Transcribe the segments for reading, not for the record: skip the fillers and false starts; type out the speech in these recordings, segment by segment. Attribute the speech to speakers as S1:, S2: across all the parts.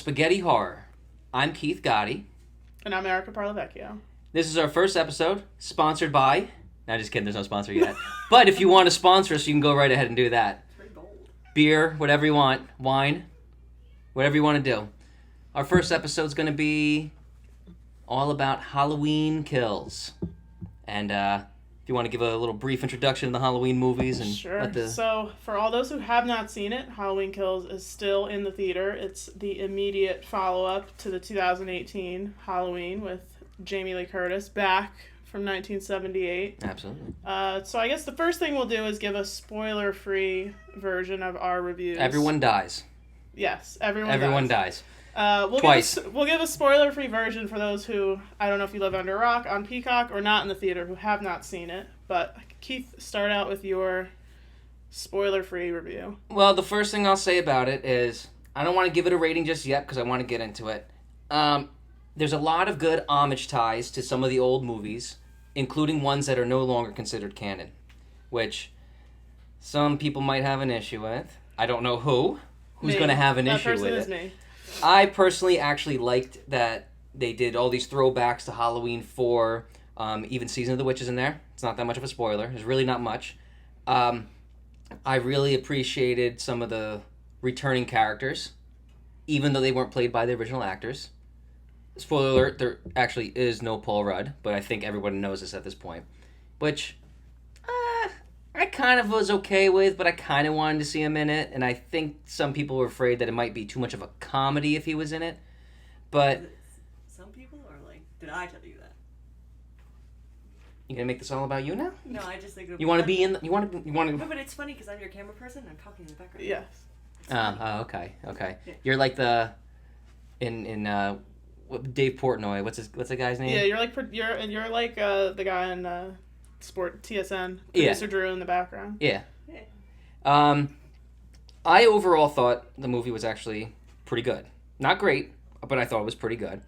S1: Spaghetti Horror. I'm Keith Gotti.
S2: And I'm Erica Parlavecchio.
S1: This is our first episode, sponsored by... No, just kidding, there's no sponsor yet. But if you want to sponsor us, you can go right ahead and do that.
S3: It's very bold.
S1: Beer, whatever you want. Wine, whatever you want to do. Our first episode's going to be all about Halloween Kills. And if you want to give a little brief introduction to the Halloween movies and
S2: Sure. So, for all those who have not seen it, Halloween Kills is still in the theater. It's the immediate follow-up to the 2018 Halloween with Jamie Lee Curtis back from 1978.
S1: Absolutely.
S2: So I guess the first thing we'll do is give a spoiler-free version of our reviews.
S1: Everyone dies.
S2: Yes, everyone
S1: dies.
S2: Twice. We'll give a spoiler-free version for those who, I don't know if you live under a rock, on Peacock, or not in the theater, who have not seen it. But Keith, start out with your spoiler-free review.
S1: Well, the first thing I'll say about it is, I don't want to give it a rating just yet because I want to get into it. There's a lot of good homage ties to some of the old movies, including ones that are no longer considered canon, which some people might have an issue with. I don't know who's going to have an issue with it.
S2: That person is me.
S1: I personally actually liked that they did all these throwbacks to Halloween 4, even Season of the Witch is in there. It's not that much of a spoiler. There's really not much. I really appreciated some of the returning characters, even though they weren't played by the original actors. Spoiler alert, there actually is no Paul Rudd, but I think everyone knows this at this point. Which, I kind of was okay with, but I kind of wanted to see him in it, and I think some people were afraid that it might be too much of a comedy if he was in it. But...
S3: Some people are like, did I tell you that?
S1: You gonna make this all about you now?
S3: No, I just think...
S1: You want to be in... You want to...
S3: No, but it's funny because I'm your camera person and I'm talking in the background.
S2: Yes.
S1: Okay.
S3: Yeah.
S1: You're like the... In Dave Portnoy. What's the guy's name?
S2: Yeah, you're like the guy in Sport TSN, producer Drew in the background.
S1: Yeah. I overall thought the movie was actually pretty good. Not great, but I thought it was pretty good.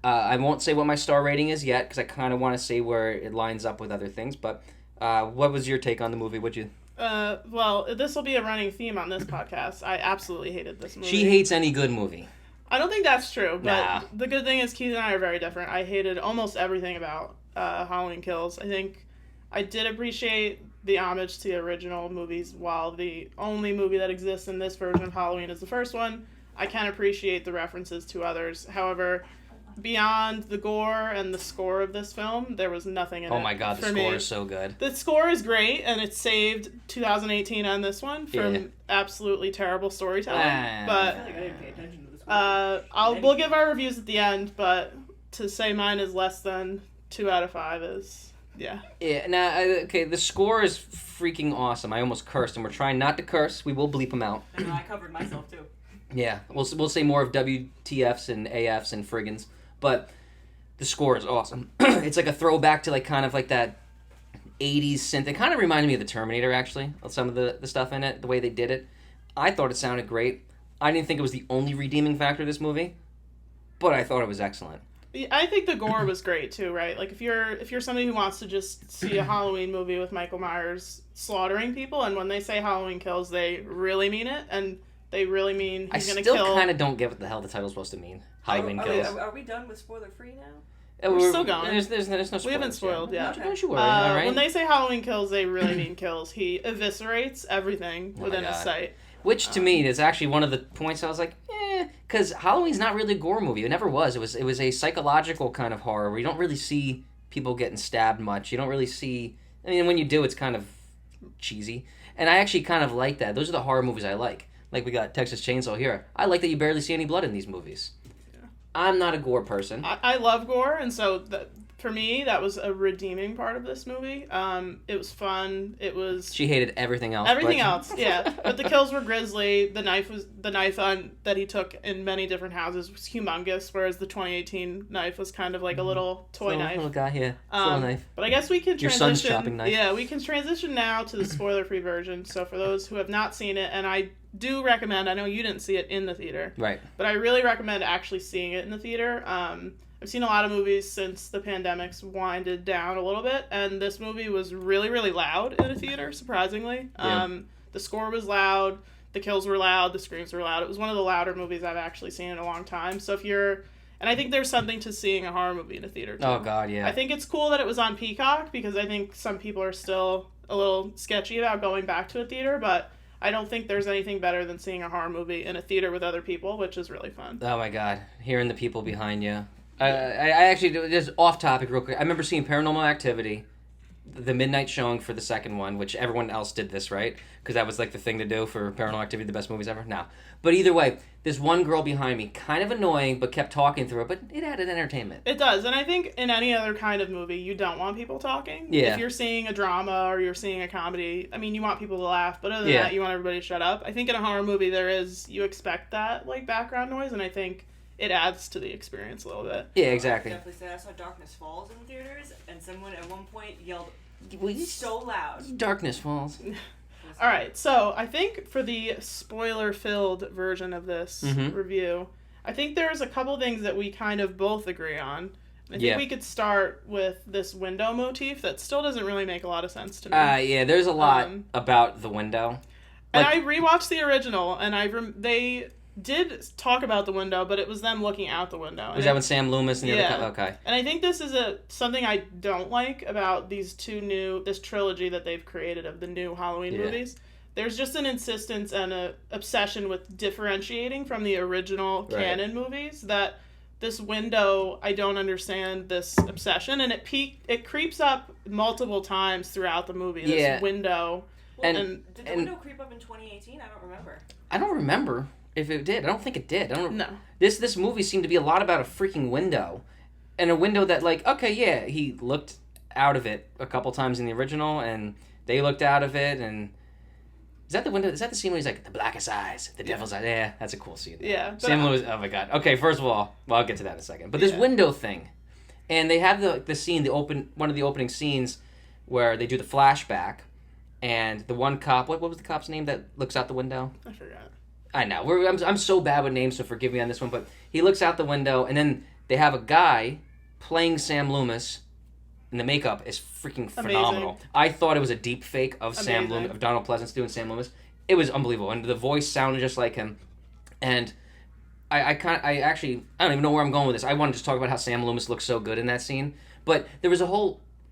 S1: I won't say what my star rating is yet because I kind of want to see where it lines up with other things. But what was your take on the movie? What'd you?
S2: Well, this will be a running theme on this podcast. I absolutely hated this movie.
S1: She hates any good movie.
S2: I don't think that's true, but
S1: Nah.
S2: The good thing is Keith and I are very different. I hated almost everything about Halloween Kills. I think I did appreciate the homage to the original movies, while the only movie that exists in this version of Halloween is the first one. I can appreciate the references to others. However, beyond the gore and the score of this film, there was nothing in it.
S1: Oh my god, the score is so good.
S2: The score is great, and it saved 2018 and this one from absolutely terrible storytelling. But
S3: I feel like I didn't pay attention to this
S2: we'll give our reviews at the end, but to say mine is less than 2 out of 5 is, yeah.
S1: Yeah, okay, the score is freaking awesome. I almost cursed, and we're trying not to curse. We will bleep them out.
S3: I know, I covered myself too.
S1: Yeah, we'll say more of WTFs and AFs and friggins, but the score is awesome. It's like a throwback to like kind of like that 80s synth. It kind of reminded me of the Terminator, actually, of some of the stuff in it, the way they did it. I thought it sounded great. I didn't think it was the only redeeming factor of this movie, but I thought it was excellent.
S2: I think the gore was great too, right? Like if you're somebody who wants to just see a Halloween movie with Michael Myers slaughtering people, and when they say Halloween Kills, they really mean it, and they really mean he's going to kill...
S1: I still kind of don't get what the hell the title's supposed to mean. Halloween Kills.
S3: Are we done with spoiler free now?
S1: We're
S2: still going.
S1: There's no spoilers.
S2: We haven't spoiled yet.
S1: Don't you worry, all right?
S2: When they say Halloween Kills, they really mean kills. He eviscerates everything within his sight.
S1: Which, to me, is actually one of the points I was like, because Halloween's not really a gore movie. It never was. It was a psychological kind of horror where you don't really see people getting stabbed much. You don't really see... I mean, when you do, it's kind of cheesy. And I actually kind of like that. Those are the horror movies I like. Like, we got Texas Chainsaw here. I like that you barely see any blood in these movies. Yeah. I'm not a gore person.
S2: I love gore, and so... For me, that was a redeeming part of this movie. It was fun. It was...
S1: She hated everything else.
S2: Everything else, yeah. But the kills were grisly. The knife that he took in many different houses was humongous, whereas the 2018 knife was kind of like a little toy knife.
S1: Little guy, yeah. Little knife.
S2: But I guess we can transition...
S1: Your son's chopping knife.
S2: Yeah, we can transition now to the spoiler-free version. So for those who have not seen it, and I do recommend... I know you didn't see it in the theater.
S1: Right.
S2: But I really recommend actually seeing it in the theater. I've seen a lot of movies since the pandemic's winded down a little bit, and this movie was really, really loud in a theater, surprisingly.
S1: Yeah.
S2: The score was loud. The kills were loud, the screams were loud. It was one of the louder movies I've actually seen in a long time. So and I think there's something to seeing a horror movie in a theater too.
S1: Oh God, yeah.
S2: I think it's cool that it was on Peacock because I think some people are still a little sketchy about going back to a theater, but I don't think there's anything better than seeing a horror movie in a theater with other people, which is really fun.
S1: Oh my God, hearing the people behind you. I actually, just off topic real quick, I remember seeing Paranormal Activity, the midnight showing for the second one, which everyone else did this, right? Because that was like the thing to do for Paranormal Activity, the best movies ever. No. But either way, this one girl behind me, kind of annoying, but kept talking through it, but it added entertainment.
S2: It does, and I think in any other kind of movie, you don't want people talking.
S1: Yeah.
S2: If you're seeing a drama or you're seeing a comedy, I mean, you want people to laugh, but other than that, you want everybody to shut up. I think in a horror movie, you expect that, like, background noise, and I think it adds to the experience a little bit.
S1: Yeah, exactly.
S3: I definitely say I saw Darkness Falls in theaters, and someone at one point yelled so loud.
S1: Darkness Falls.
S2: All right, so I think for the spoiler-filled version of this review, I think there's a couple things that we kind of both agree on. I think we could start with this window motif that still doesn't really make a lot of sense to me.
S1: Yeah, there's a lot about the window.
S2: And I rewatched the original, and they did talk about the window, but it was them looking out the window.
S1: Was that with Sam Loomis and the other? Okay.
S2: And I think this is something I don't like about this trilogy that they've created of the new Halloween movies. There's just an insistence and an obsession with differentiating from the original canon movies that this window, I don't understand this obsession, and it creeps up multiple times throughout the movie. This window.
S3: Well, did the window creep up in 2018? I don't remember.
S1: I don't remember if it did. I don't think it did.
S2: No.
S1: This movie seemed to be a lot about a freaking window. And a window that, like, okay, yeah, he looked out of it a couple times in the original, and they looked out of it, and... Is that the window? Is that the scene where he's like, the blackest eyes, the devil's eyes? Yeah, that's a cool scene.
S2: Yeah.
S1: Sam Lewis, oh my God. Okay, first of all, well, I'll get to that in a second. But this window thing, and they have the scene, one of the opening scenes where they do the flashback, and the one cop, what was the cop's name that looks out the window?
S2: I forgot.
S1: I know. I'm so bad with names, so forgive me on this one. But he looks out the window, and then they have a guy playing Sam Loomis, and the makeup is freaking phenomenal.
S2: Amazing.
S1: I thought it was a deep fake of Sam Loomis, of Donald Pleasance doing Sam Loomis. It was unbelievable, and the voice sounded just like him. And I don't even know where I'm going with this. I want to just talk about how Sam Loomis looks so good in that scene. But there was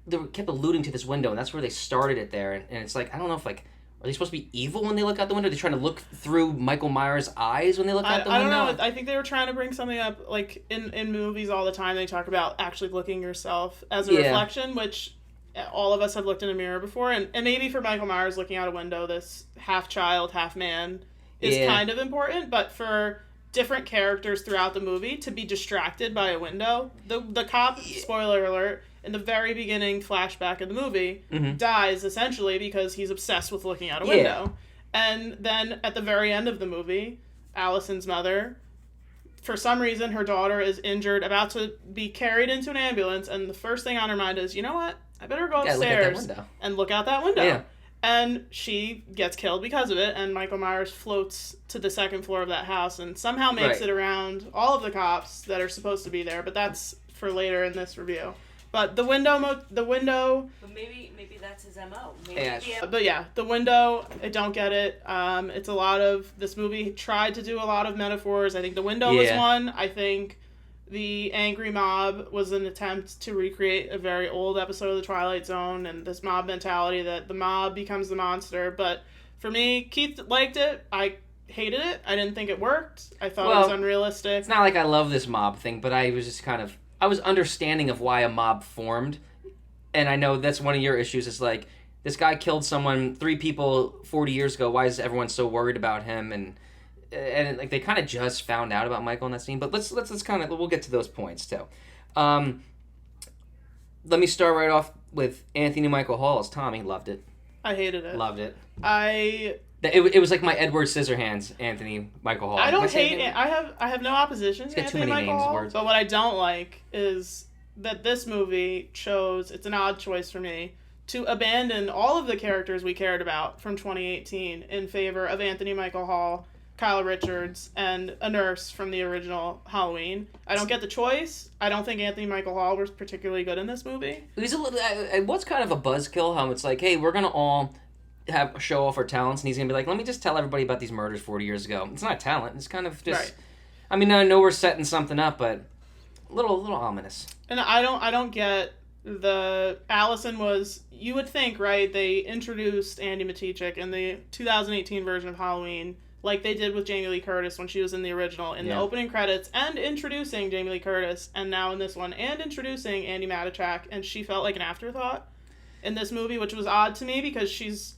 S1: they kept alluding to this window, and that's where they started it there. And it's like, I don't know if, like, are they supposed to be evil when they look out the window? Are they trying to look through Michael Myers' eyes when they look out the window?
S2: I don't know. I think they were trying to bring something up, like, in movies all the time, they talk about actually looking yourself as a reflection, which all of us have looked in a mirror before. And maybe for Michael Myers looking out a window, this half child, half man is kind of important. But for different characters throughout the movie to be distracted by a window, the cop, spoiler alert, in the very beginning flashback of the movie, dies essentially because he's obsessed with looking out a window. And then at the very end of the movie, Allison's mother, for some reason, her daughter is injured, about to be carried into an ambulance, and the first thing on her mind is, you know what? I better go upstairs and look out that window. Yeah. And she gets killed because of it, and Michael Myers floats to the second floor of that house and somehow makes it around all of the cops that are supposed to be there, but that's for later in this review. But the window...
S3: But maybe that's his MO.
S2: But yeah, the window, I don't get it. It's a lot of... This movie tried to do a lot of metaphors. I think the window was one. I think the angry mob was an attempt to recreate a very old episode of The Twilight Zone and this mob mentality that the mob becomes the monster. But for me, Keith liked it. I hated it. I didn't think it worked. I thought it was unrealistic.
S1: It's not like I love this mob thing, but I was just kind of... I was understanding of why a mob formed, and I know that's one of your issues. It's like, this guy killed 3 people 40 years ago. Why is everyone so worried about him? And like they kind of just found out about Michael in that scene. But let's kind of, we'll get to those points too. Let me start right off with Anthony Michael Hall as Tommy. Loved it.
S2: I hated it.
S1: Loved it.
S2: It
S1: was like my Edward Scissorhands, Anthony Michael Hall.
S2: I don't hate it. I have no opposition to Anthony Michael Hall. But what I don't like is that this movie chose, it's an odd choice for me, to abandon all of the characters we cared about from 2018 in favor of Anthony Michael Hall, Kyle Richards, and a nurse from the original Halloween. I don't get the choice. I don't think Anthony Michael Hall was particularly good in this movie.
S1: He's a little... What's kind of a buzzkill? How it's like, hey, we're going to all... have show off our talents, and he's gonna be like, let me just tell everybody about these murders 40 years ago. It's not talent. It's kind of just.
S2: Right.
S1: I mean, I know we're setting something up, but a little ominous.
S2: And I don't get the Allison was, you would think, right, they introduced Andy Matichik in the 2018 version of Halloween like they did with Jamie Lee Curtis when she was in the original in the opening credits, and introducing Jamie Lee Curtis, and now in this one, and introducing Andy Matichak, and she felt like an afterthought in this movie, which was odd to me because she's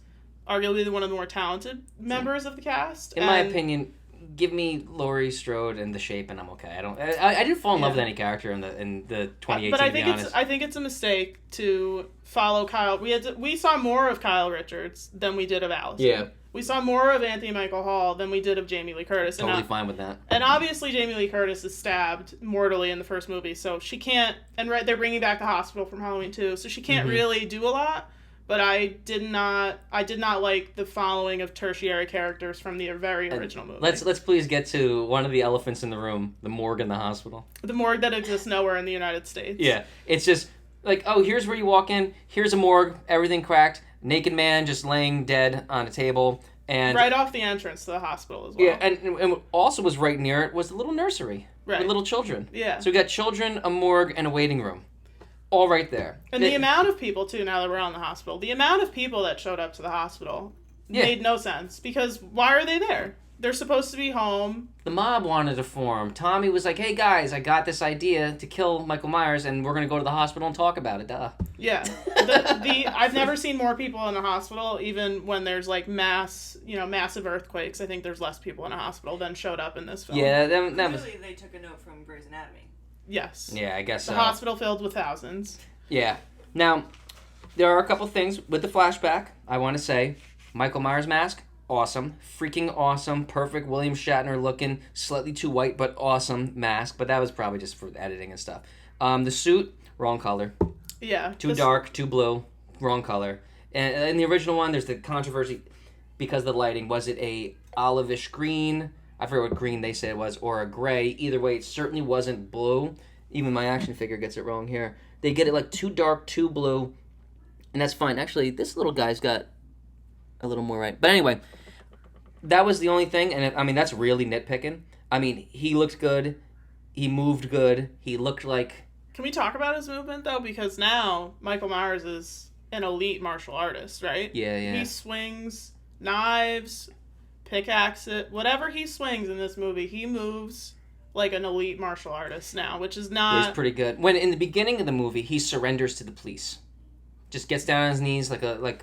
S2: arguably one of the more talented members of the cast.
S1: In my opinion, give me Laurie Strode and The Shape, and I'm okay. I didn't fall in love with any character in the 2018.
S2: But I
S1: to be
S2: think it's a mistake to follow Kyle. We saw more of Kyle Richards than we did of Allison.
S1: Yeah.
S2: We saw more of Anthony Michael Hall than we did of Jamie Lee Curtis.
S1: Totally fine with that.
S2: And obviously Jamie Lee Curtis is stabbed mortally in the first movie, so she can't. And they're bringing back the hospital from Halloween 2, so she can't really do a lot. But I did not like the following of tertiary characters from the very original movie.
S1: Let's please get to one of the elephants in the room, the morgue in the hospital.
S2: The morgue that exists nowhere in the United States.
S1: Yeah, it's just like, oh, here's where you walk in. Here's a morgue, everything cracked, naked man just laying dead on a table, and
S2: right off the entrance to the hospital as well.
S1: Yeah, and what also was right near it was the little nursery with little children.
S2: Yeah.
S1: So we got children, a morgue, and a waiting room. All right there.
S2: And the amount of people, too, now that we're on the hospital, the amount of people that showed up to the hospital made no sense. Because why are they there? They're supposed to be home.
S1: The mob wanted to form. Tommy was like, hey, guys, I got this idea to kill Michael Myers, and we're going to go to the hospital and talk about it. Duh.
S2: Yeah. I've never seen more people in a hospital, even when there's, like, massive earthquakes. I think there's less people in a hospital than showed up in this film.
S1: Yeah, that was...
S3: Clearly, they took a note from Grey's Anatomy.
S2: Yes.
S1: Yeah, I guess so.
S2: The hospital filled with thousands.
S1: Yeah. Now, there are a couple things with the flashback. I want to say, Michael Myers mask, awesome. Freaking awesome. Perfect William Shatner looking, slightly too white, but awesome mask. But that was probably just for editing and stuff. The suit, wrong color.
S2: Yeah.
S1: Too dark, too blue, wrong color. And in the original one, there's the controversy because of the lighting. Was it a olive-ish green? I forget what green they said it was, or a gray. Either way, it certainly wasn't blue. Even my action figure gets it wrong here. They get it like too dark, too blue, and that's fine. Actually, this little guy's got a little more right. But anyway, that was the only thing, and I mean, that's really nitpicking. I mean, he looked good. He moved good. He looked like...
S2: Can we talk about his movement, though? Because now Michael Myers is an elite martial artist, right?
S1: Yeah.
S2: He swings knives, pickaxe it, whatever he swings in this movie, he moves like an elite martial artist now, which is not...
S1: He's pretty good. When in the beginning of the movie, he surrenders to the police. Just gets down on his knees like I don't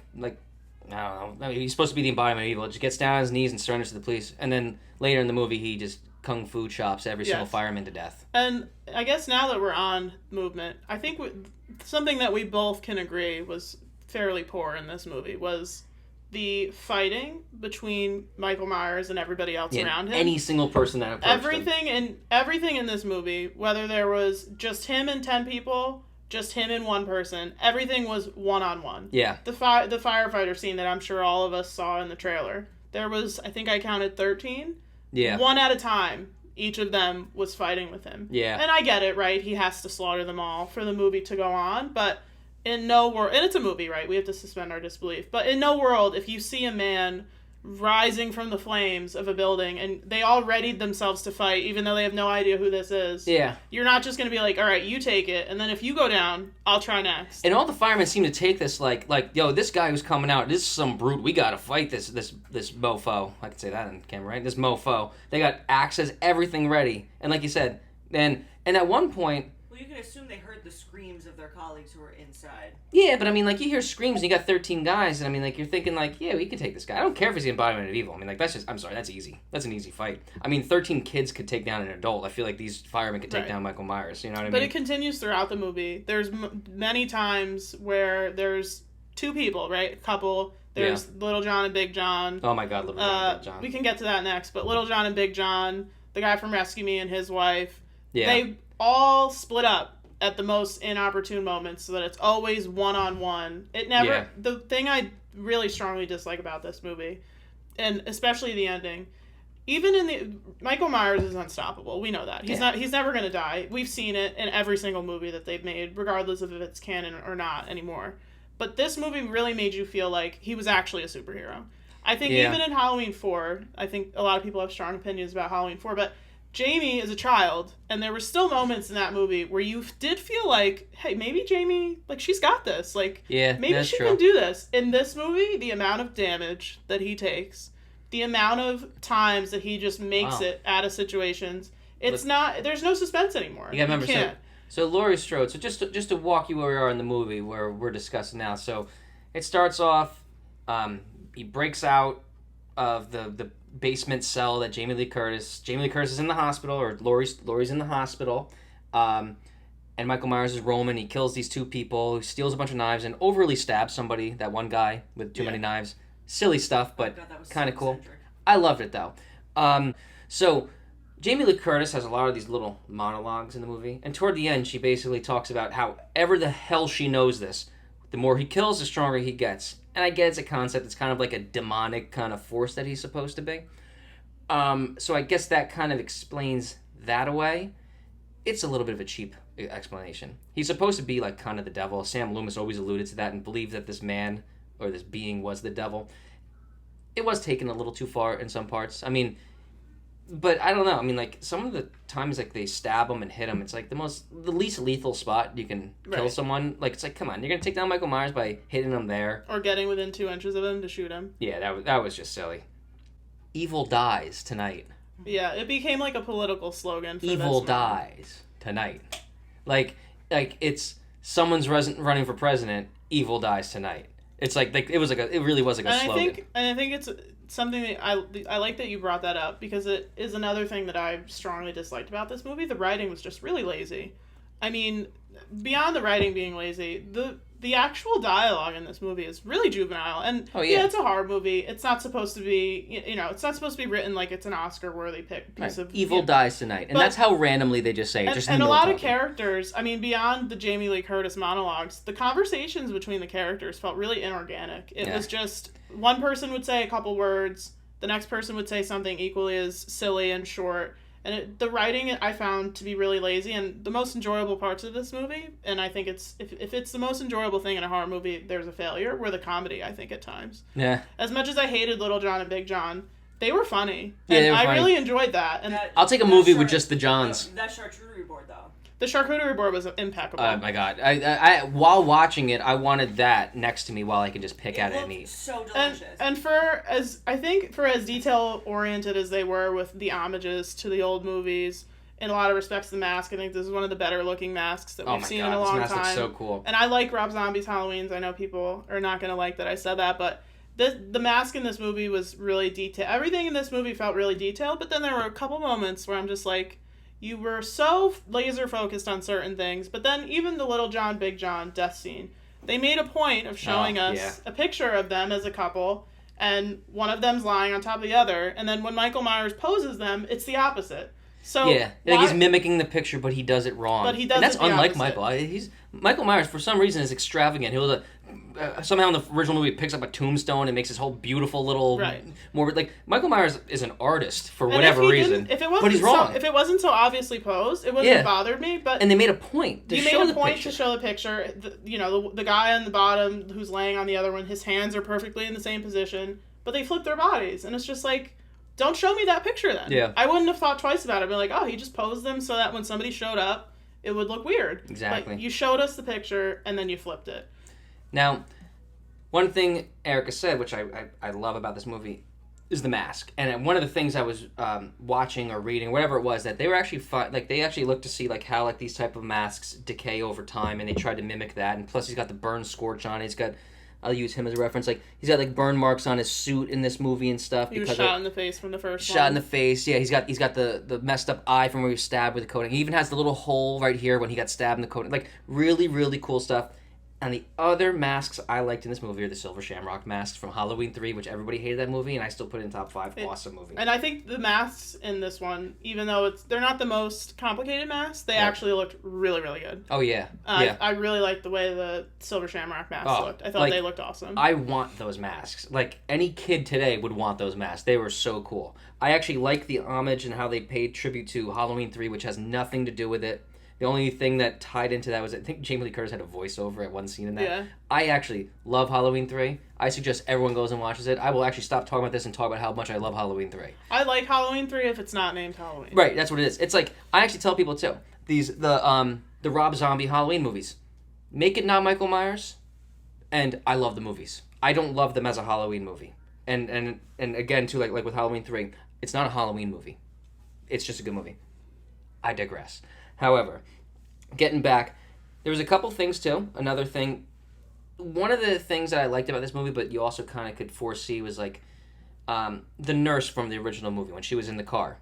S1: know. I mean, he's supposed to be the embodiment of evil. Just gets down on his knees and surrenders to the police. And then later in the movie, he just kung fu chops every single fireman to death.
S2: And I guess now that we're on movement, I think something that we both can agree was fairly poor in this movie was the fighting between Michael Myers and everybody else around him.
S1: Any single person that approached him.
S2: Everything in this movie, whether there was just him and 10 people, just him and one person, everything was one-on-one.
S1: Yeah.
S2: The firefighter scene that I'm sure all of us saw in the trailer, there was, I think I counted 13.
S1: Yeah.
S2: One at a time, each of them was fighting with him.
S1: Yeah.
S2: And I get it, right? He has to slaughter them all for the movie to go on, but in no world, and it's a movie, right? We have to suspend our disbelief. But in no world, if you see a man rising from the flames of a building and they all readied themselves to fight, even though they have no idea who this is, you're not just going to be like, all right, you take it, and then if you go down, I'll try next.
S1: And all the firemen seem to take this like, yo, this guy who's coming out, this is some brute. We got to fight this mofo. I can say that on camera, right? This mofo. They got axes, everything ready. And like you said, and at one point...
S3: Well, you can assume they heard the screams of their colleagues who were inside.
S1: Yeah, but I mean, like, you hear screams and you got 13 guys, and I mean, like, you're thinking, like, yeah, we can take this guy. I don't care if he's the embodiment of evil. I mean, like, that's just, I'm sorry, that's easy. That's an easy fight. I mean, 13 kids could take down an adult. I feel like these firemen could take down Michael Myers, you know what I mean?
S2: But it continues throughout the movie. There's many times where there's two people, right? A couple. There's Little John and Big John.
S1: Oh my God, Little John and Big John.
S2: We can get to that next, but Little John and Big John, the guy from Rescue Me and his wife, they all split up at the most inopportune moments so that it's always one-on-one. It never... The thing I really strongly dislike about this movie, and especially the ending, even in the... Michael Myers is unstoppable. We know that. He's never going to die. We've seen it in every single movie that they've made, regardless of if it's canon or not anymore. But this movie really made you feel like he was actually a superhero. I think
S1: Yeah.
S2: even in Halloween 4, I think a lot of people have strong opinions about Halloween 4, but Jamie is a child, and there were still moments in that movie where you did feel like, hey, maybe Jamie, like, she's got this. Like,
S1: Yeah,
S2: maybe
S1: that's
S2: she
S1: true.
S2: can do this. In this movie, the amount of damage that he takes, the amount of times that he just makes
S1: Wow.
S2: it out of situations, it's
S1: Look-
S2: not, there's no suspense anymore.
S1: You gotta remember,
S2: can't.
S1: so Laurie Strode. So just to walk you where we are in the movie where we're discussing now. So it starts off. He breaks out of the basement cell that Jamie Lee Curtis is in the hospital, or Laurie's in the hospital. And Michael Myers is roaming. He kills these two people. He steals a bunch of knives and overly stabs somebody. That one guy with too many knives. Silly stuff, but
S3: God, that was
S1: kind of
S3: so
S1: cool.
S3: eccentric.
S1: I loved it though. So Jamie Lee Curtis has a lot of these little monologues in the movie, and toward the end, she basically talks about how ever the hell she knows this, the more he kills, the stronger he gets. And I get it's a concept; it's kind of like a demonic kind of force that he's supposed to be. So I guess that kind of explains that away. It's a little bit of a cheap explanation. He's supposed to be like kind of the devil. Sam Loomis always alluded to that and believed that this man or this being was the devil. It was taken a little too far in some parts. I mean, but I don't know. I mean, like some of the times, like they stab him and hit him. It's like the least lethal spot you can kill
S2: Right.
S1: someone. Like it's like, come on, you're gonna take down Michael Myers by hitting him there.
S2: Or getting within 2 inches of him to shoot him.
S1: Yeah, that was just silly. Evil dies tonight.
S2: Yeah, it became like a political slogan for
S1: Evil
S2: this movie.
S1: dies tonight. Like it's someone's running for president. Evil dies tonight. It's like it really was like a slogan.
S2: I think it's something that I like that you brought that up, because it is another thing that I strongly disliked about this movie. The writing was just really lazy. I mean, beyond the writing being lazy, the actual dialogue in this movie is really juvenile. And
S1: Oh, yeah.
S2: it's a horror movie. It's not supposed to be, it's not supposed to be written like it's an Oscar-worthy piece
S1: Right.
S2: of
S1: Evil dies tonight, and
S2: But-
S1: that's how randomly they just say it. Just in
S2: and
S1: the
S2: a
S1: middle
S2: lot of
S1: talking.
S2: characters, I mean, beyond the Jamie Lee Curtis monologues, the conversations between the characters felt really inorganic. It
S1: Yeah.
S2: was just one person would say a couple words, the next person would say something equally as silly and short. And the writing I found to be really lazy. And the most enjoyable parts of this movie, and I think it's if it's the most enjoyable thing in a horror movie, there's a failure, were the comedy, I think, at times.
S1: Yeah,
S2: As much as I hated Little John and Big John, they were funny.
S1: Yeah,
S2: And
S1: they were
S2: I
S1: funny.
S2: really enjoyed that. And
S1: I'll take a
S3: That
S1: movie with just the Johns.
S3: That charcuterie board, though.
S2: the charcuterie board was impeccable.
S1: Oh my god! I while watching it, I wanted that next to me while I could just pick at it and
S3: looked
S1: eat.
S3: so
S2: And
S3: delicious.
S2: and for as detail oriented as they were with the homages to the old movies, in a lot of respects, the mask, I think this is one of the better looking masks that
S1: Oh
S2: we've
S1: my
S2: seen in a
S1: god! This
S2: long
S1: mask
S2: time.
S1: looks so cool.
S2: And I like Rob Zombie's Halloween's. I know people are not gonna like that I said that, but the mask in this movie was really detailed. Everything in this movie felt really detailed, but then there were a couple moments where I'm just like, you were so laser focused on certain things, but then even the Little John, Big John death scene, they made a point of showing us
S1: yeah.
S2: a picture of them as a couple, and one of them's lying on top of the other, and then when Michael Myers poses them, it's the opposite. So
S1: Yeah, like
S2: why-
S1: he's mimicking the picture, but he does it wrong.
S2: But he does
S1: and that's
S2: it the
S1: unlike
S2: opposite.
S1: Michael. Michael Myers for some reason is extravagant. He'll somehow in the original movie picks up a tombstone and makes this whole beautiful little
S2: Right.
S1: morbid. Like Michael Myers is an artist for
S2: and
S1: whatever
S2: if he
S1: reason,
S2: didn't- if it wasn't
S1: but he's wrong.
S2: So, if it wasn't so obviously posed, it wouldn't
S1: Yeah.
S2: have bothered me. But
S1: and they made a point to
S2: you
S1: show
S2: made
S1: the
S2: a point
S1: picture.
S2: to show the picture. The guy on the bottom who's laying on the other one, his hands are perfectly in the same position, but they flip their bodies, and it's just like, don't show me that picture then.
S1: Yeah.
S2: I wouldn't have thought twice about it. I'd be like, oh, he just posed them so that when somebody showed up, it would look weird.
S1: Exactly.
S2: But you showed us the picture and then you flipped it.
S1: Now, one thing Erica said, which I love about this movie, is the mask. And one of the things I was watching or reading, whatever it was, that they were actually they actually looked to see like how like these type of masks decay over time, and they tried to mimic that. And plus, he's got the burn scorch on it. He's got, I'll use him as a reference. Like he's got like burn marks on his suit in this movie and stuff.
S2: He was
S1: because
S2: shot
S1: of-
S2: in the face from the first one.
S1: Shot in the face. Yeah, he's got the messed up eye from where he was stabbed with the coating. He even has the little hole right here when he got stabbed in the coating. Like really, really cool stuff. And the other masks I liked in this movie are the Silver Shamrock masks from Halloween 3, which everybody hated that movie, and I still put it in top 5. Awesome movie.
S2: And I think the masks in this one, even though they're not the most complicated masks, they
S1: Right.
S2: actually looked really, really good.
S1: Oh yeah, yeah.
S2: I really liked the way the Silver Shamrock masks
S1: Oh,
S2: looked. I thought
S1: like,
S2: they looked awesome.
S1: I want those masks. Like any kid today would want those masks. They were so cool. I actually like the homage and how they paid tribute to Halloween 3, which has nothing to do with it. The only thing that tied into that was I think Jamie Lee Curtis had a voiceover at one scene in that.
S2: Yeah.
S1: I actually love Halloween 3. I suggest everyone goes and watches it. I will actually stop talking about this and talk about how much I love Halloween 3.
S2: I like Halloween 3 if it's not named Halloween.
S1: Right, that's what it is. It's like I actually tell people too. The Rob Zombie Halloween movies. Make it not Michael Myers, and I love the movies. I don't love them as a Halloween movie. And again too, like with Halloween 3, it's not a Halloween movie. It's just a good movie. I digress. However, getting back, there was a couple things too. Another thing, one of the things that I liked about this movie, but you also kind of could foresee, was like the nurse from the original movie when she was in the car.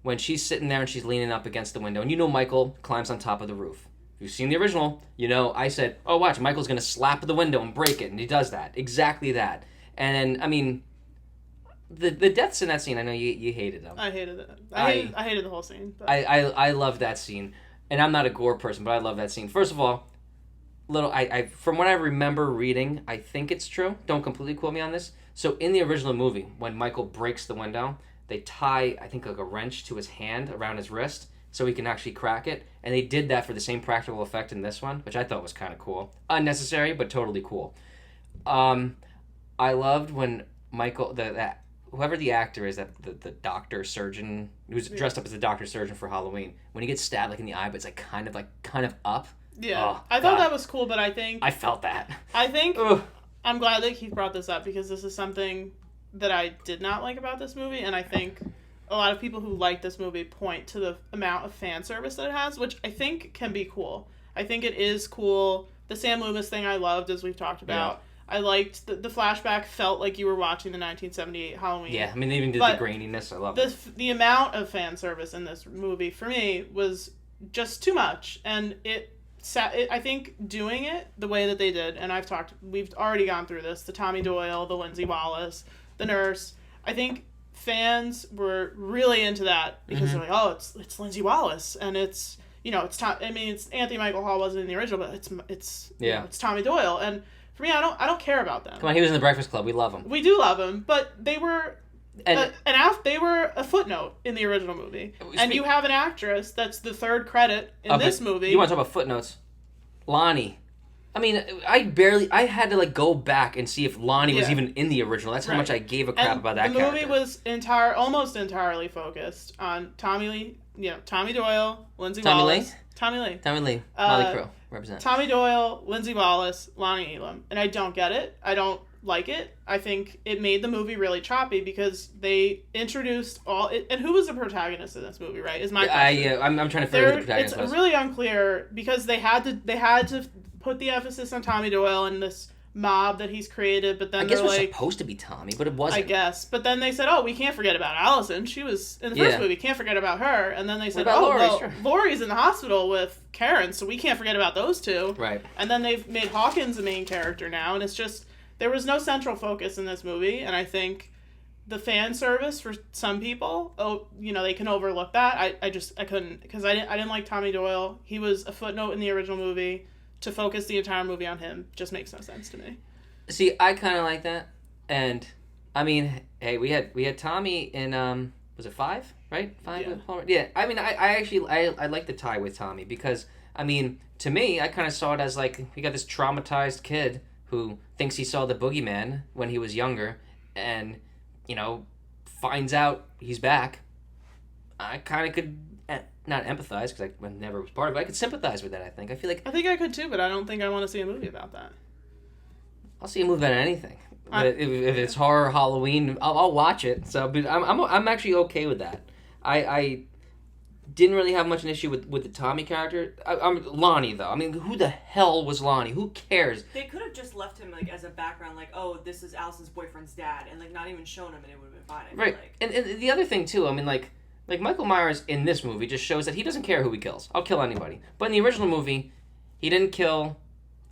S1: When she's sitting there and she's leaning up against the window, and you know Michael climbs on top of the roof. If you've seen the original, you know I said, oh watch, Michael's going to slap the window and break it, and he does that. Exactly that. And I mean, the deaths in that scene, I know you hated them.
S2: I hated it. I hated the whole scene. But.
S1: I love that scene. And I'm not a gore person, but I love that scene. First of all, I from what I remember reading, I think it's true. Don't completely quote me on this. So in the original movie, when Michael breaks the window, they tie, I think, like a wrench to his hand around his wrist so he can actually crack it. And they did that for the same practical effect in this one, which I thought was kind of cool. Unnecessary, but totally cool. I loved when Michael, whoever the actor is, that the doctor surgeon who's dressed up as the doctor surgeon for Halloween, when he gets stabbed like in the eye, but it's like kind of up.
S2: Yeah,
S1: oh,
S2: I thought that was cool, but I think
S1: I felt that.
S2: I think
S1: Ugh.
S2: I'm glad that Keith brought this up because this is something that I did not like about this movie, and I think a lot of people who like this movie point to the amount of fan service that it has, which I think can be cool. I think it is cool. The Sam Loomis thing I loved, as we've talked about. Yeah. I liked the flashback, felt like you were watching the 1978 Halloween.
S1: Yeah, I mean, they even did the graininess. I love it.
S2: The amount of fan service in this movie, for me, was just too much. And I think doing it the way that they did, and we've already gone through this, the Tommy Doyle, the Lindsay Wallace, the nurse, I think fans were really into that because they're like, oh, it's Lindsay Wallace, and it's, it's Anthony Michael Hall wasn't in the original, but it's Tommy Doyle, and for me, I don't care about them.
S1: Come on, he was in the Breakfast Club. We love him.
S2: We do love him, but they were they were a footnote in the original movie, and you have an actress that's the third credit in this movie.
S1: You want to talk about footnotes? Lonnie. I mean, I had to go back and see if Lonnie was even in the original. That's how much I gave a crap about that character.
S2: The movie was almost entirely focused on Tommy Doyle, Lindsay Wallace. Tommy Lee.
S1: Molly Crow, represent.
S2: Tommy Doyle, Lindsay Wallace, Lonnie Elam. And I don't get it. I don't like it. I think it made the movie really choppy because they introduced and who was the protagonist of this movie, right? Is my question.
S1: I'm trying to figure out who the protagonist was.
S2: It's really unclear because they had to put the emphasis on Tommy Doyle and this mob that he's created, but then
S1: I guess it was supposed to be Tommy, but it wasn't.
S2: I guess. But then they said, oh, we can't forget about Allison. She was in the first movie. Can't forget about her. And then they said, Laurie's in the hospital with Karen, so we can't forget about those two.
S1: Right.
S2: And then they've made Hawkins the main character now, and it's just, there was no central focus in this movie, and I think the fan service for some people, they can overlook that. I couldn't, because I didn't like Tommy Doyle. He was a footnote in the original movie. To focus the entire movie on him just makes no sense to me.
S1: See, I kind of like that, and I mean, hey, we had Tommy in was it 5, right? 5. Yeah. I mean, I like the tie with Tommy because I mean, to me, I kind of saw it as we got this traumatized kid who thinks he saw the boogeyman when he was younger, and finds out he's back. I kind of could. Not empathize, because I never was part of it. I could sympathize with that, I think. I think
S2: I could too, but I don't think I want to see a movie about that.
S1: I'll see a movie about anything. If it's horror, Halloween, I'll watch it. So, but I'm actually okay with that. I didn't really have much an issue with the Tommy character. I'm Lonnie, though. I mean, who the hell was Lonnie? Who cares?
S3: They could have just left him as a background, oh, this is Allison's boyfriend's dad, and not even shown him, and it would have been fine.
S1: Right. And the other thing, too, I mean, Michael Myers in this movie just shows that he doesn't care who he kills. I'll kill anybody. But in the original movie, he didn't kill...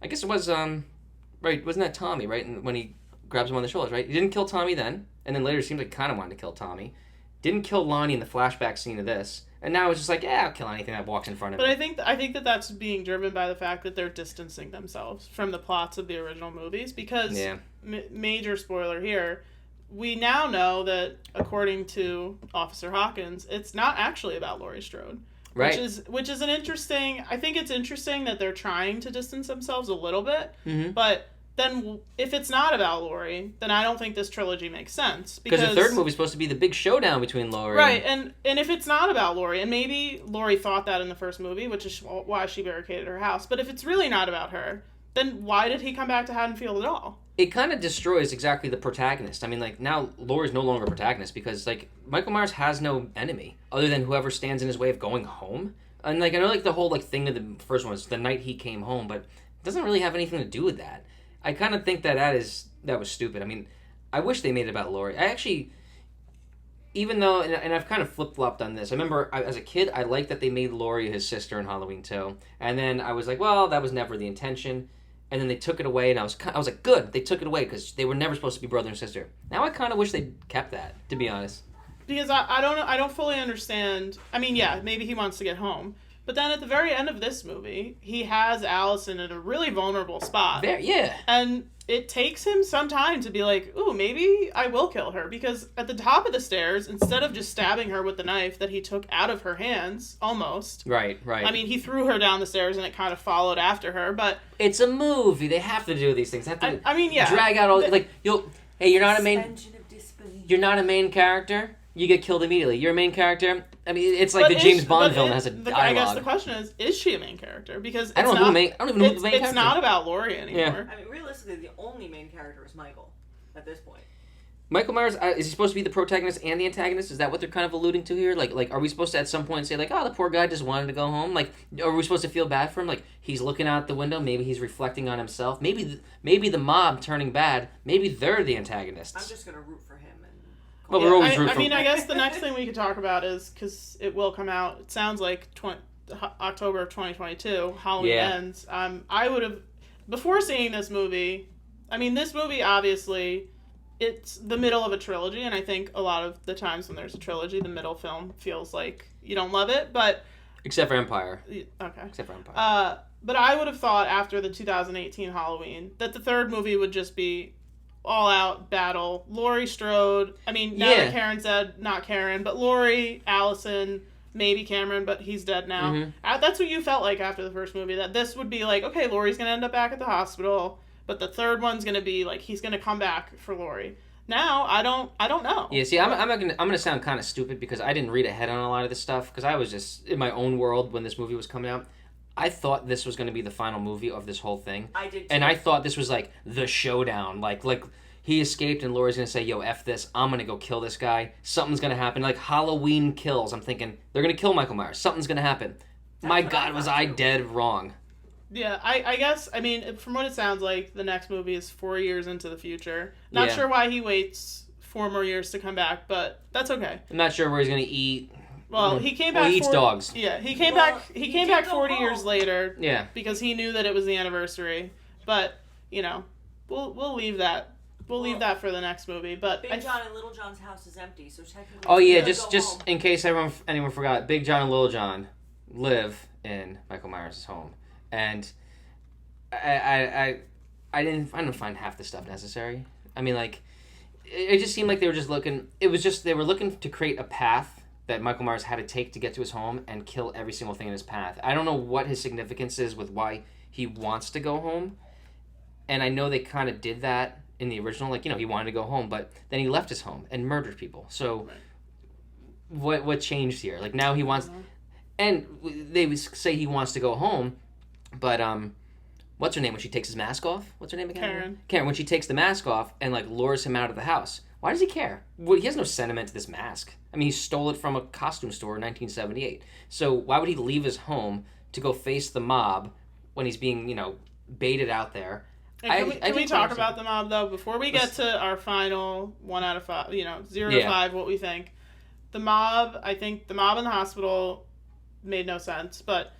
S1: I guess it was, right, wasn't that Tommy, right? And when he grabs him on the shoulders, right? He didn't kill Tommy then, and then later it seems like he kind of wanted to kill Tommy. Didn't kill Lonnie in the flashback scene of this. And now it's just I'll kill anything that walks in front of me.
S2: But I think that that's being driven by the fact that they're distancing themselves from the plots of the original movies, because, major spoiler here... We now know that, according to Officer Hawkins, it's not actually about Laurie Strode.
S1: Right.
S2: Which is an interesting. I think it's interesting that they're trying to distance themselves a little bit, but then if it's not about Laurie, then I don't think this trilogy makes sense.
S1: Because the third movie is supposed to be the big showdown between Laurie.
S2: Right, and if it's not about Laurie, and maybe Laurie thought that in the first movie, which is why she barricaded her house, but if it's really not about her, then why did he come back to Haddonfield at all?
S1: It kind of destroys exactly the protagonist. I mean, like, now Laurie's no longer a protagonist because, like, Michael Myers has no enemy other than whoever stands in his way of going home. And, like, I know, like, the whole, like, thing of the first one was the night he came home, but it doesn't really have anything to do with that. I kind of think that was stupid. I mean, I wish they made it about Laurie. I actually, even though, and I've kind of flip-flopped on this. I remember, as a kid, I liked that they made Laurie his sister in Halloween 2. And then I was like, well, that was never the intention. And then they took it away, and I was like, good, they took it away, because they were never supposed to be brother and sister. Now I kind of wish they kept that, to be honest.
S2: Because I don't fully understand. I mean, yeah, maybe he wants to get home. But then at the very end of this movie, he has Allison in a really vulnerable spot.
S1: Yeah.
S2: And it takes him some time to be like, ooh, maybe I will kill her. Because at the top of the stairs, instead of just stabbing her with the knife that he took out of her hands, almost.
S1: Right.
S2: I mean, he threw her down the stairs and it kind of followed after her, but...
S1: It's a movie. They have to do these things. They have to
S2: I mean, yeah.
S1: Drag out all... you're not a main...
S3: Suspension of disbelief.
S1: You're not a main character. You get killed immediately. You're a main character. I mean, it's like the James Bond villain that has a dialogue.
S2: I guess the question is she a main character? Because it's
S1: I don't even know who the main character.
S2: It's not about Laurie anymore.
S1: Yeah.
S3: I mean, realistically, the only main character is Michael at this point.
S1: Michael Myers, is he supposed to be the protagonist and the antagonist? Is that what they're kind of alluding to here? Like, are we supposed to at some point say, like, oh, the poor guy just wanted to go home? Like, are we supposed to feel bad for him? Like, he's looking out the window, maybe he's reflecting on himself. Maybe the mob turning bad, maybe they're the antagonists.
S3: I'm just going to root for him.
S1: Well, we're always rooting
S2: I
S1: for
S2: mean, I guess the next thing we could talk about is, because it will come out, it sounds like October of 2022, Halloween ends. I would have, before seeing this movie, I mean, this movie, obviously, it's the middle of a trilogy, and I think a lot of the times when there's a trilogy, the middle film feels like you don't love it, but...
S1: Except for Empire.
S2: Okay.
S1: Except for Empire.
S2: But I would have thought after the 2018 Halloween that the third movie would just be all-out battle. Laurie Strode, I mean, now that Karen's dead, not Karen, but Laurie, Allison, maybe Cameron, but he's dead now. Mm-hmm. That's what you felt like after the first movie, that this would be like, okay, Laurie's going to end up back at the hospital, but the third one's going to be like, he's going to come back for Laurie. Now, I don't know.
S1: Yeah, see, I'm gonna sound kind of stupid because I didn't read ahead on a lot of this stuff because I was just in my own world when this movie was coming out. I thought this was going to be the final movie of this whole thing.
S3: I did too.
S1: And I thought this was like the showdown. Like he escaped and Laurie's going to say, yo, F this. I'm going to go kill this guy. Something's going to happen. Like Halloween Kills. I'm thinking, they're going to kill Michael Myers. Something's going to happen. My God, was I dead wrong.
S2: Yeah, I guess, I mean, from what it sounds like, the next movie is 4 years into the future. Not sure why he waits 4 more years to come back, but that's okay.
S1: I'm not sure where he's going to eat.
S2: Well, he came back.
S1: He eats dogs.
S2: Yeah, he came back. He came back 40 years later.
S1: Yeah.
S2: Because he knew that it was the anniversary. But we'll leave that. We'll leave that for the next movie. But
S3: Big John and Little John's house is empty, so technically.
S1: Oh yeah, just in case anyone forgot, Big John and Little John live in Michael Myers' home, and I didn't find half the stuff necessary. I mean, like, it just seemed like they were just looking. It was just they were looking to create a path that Michael Myers had to take to get to his home and kill every single thing in his path. I don't know what his significance is with why he wants to go home. And I know they kind of did that in the original. Like, he wanted to go home, but then he left his home and murdered people. So what changed here? Like, now he wants... And they say he wants to go home, but what's her name when she takes his mask off? What's her name again? Karen. When she takes the mask off and, like, lures him out of the house. Why does he care? Well, he has no sentiment to this mask. I mean, he stole it from a costume store in 1978. So why would he leave his home to go face the mob when he's being, baited out there?
S2: Can we talk about the mob, though, before we get to our final 1 out of 5, 0 to 5, what we think? The mob, I think the mob in the hospital made no sense, but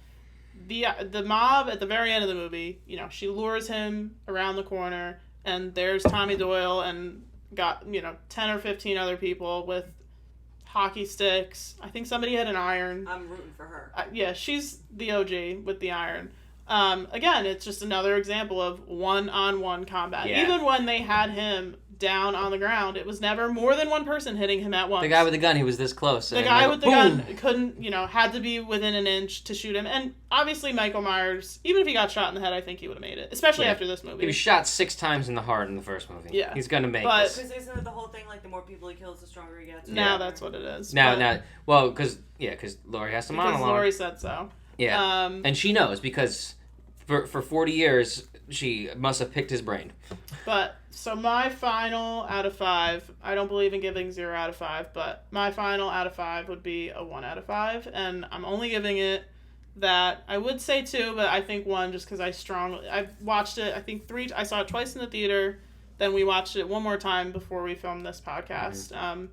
S2: the mob at the very end of the movie, she lures him around the corner, and there's Tommy Doyle and got 10 or 15 other people with hockey sticks. I think somebody had an iron.
S3: I'm rooting for her.
S2: Yeah, she's the OG with the iron. Again, it's just another example of one-on-one combat.
S1: Yeah.
S2: Even when they had him down on the ground. It was never more than one person hitting him at once.
S1: The guy with the gun, he was this close.
S2: The guy with the gun couldn't, had to be within an inch to shoot him. And obviously Michael Myers, even if he got shot in the head, I think he would have made it. Especially after this movie.
S1: He was shot 6 times in the heart in the first movie.
S2: Yeah.
S1: He's going to make
S3: Because
S1: this.
S3: isn't it the whole thing, like, the more people he kills, the stronger he gets?
S2: Now that's what it is.
S1: Now, well, because Laurie has to monologue.
S2: Because Laurie said so.
S1: Yeah. And she knows because for 40 years, she must have picked his brain.
S2: But, so my final out of 5, I don't believe in giving 0 out of 5, but my final out of 5 would be a 1 out of 5, and I'm only giving it that, I would say 2, but I think 1 just because I've watched it, I think 3, I saw it twice in the theater, then we watched it one more time before we filmed this podcast. Mm-hmm.